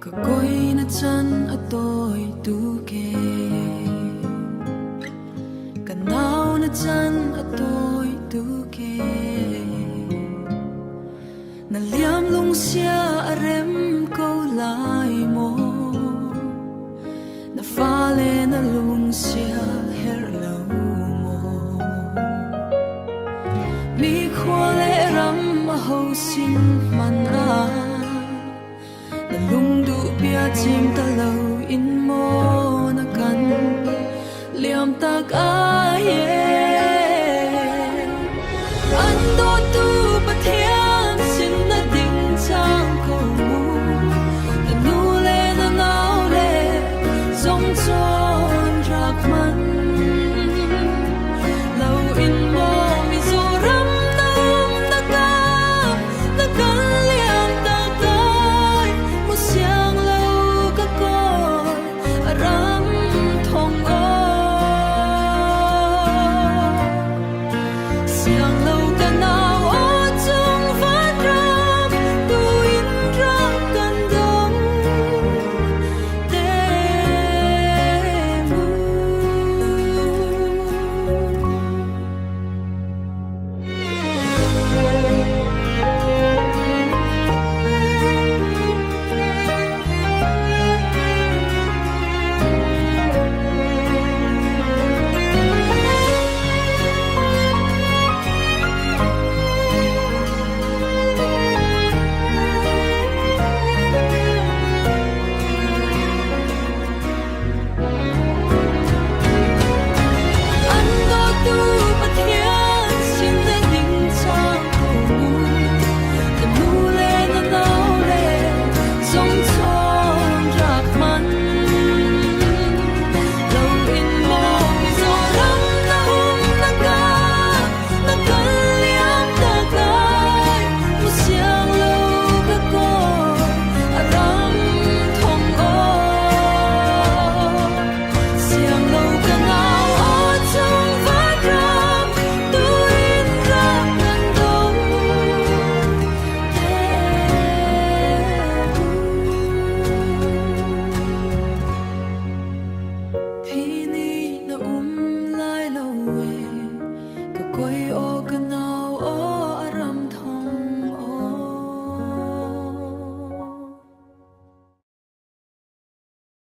ka koi na chan atoi tu ke ka nau na chan atoi tu ke na liam lung sia arem ko lai mo na fale na lung sia her lo mo mi khole ram ma ho sin man a na lung du bia chim ta lo in mo na kan liam tak a ye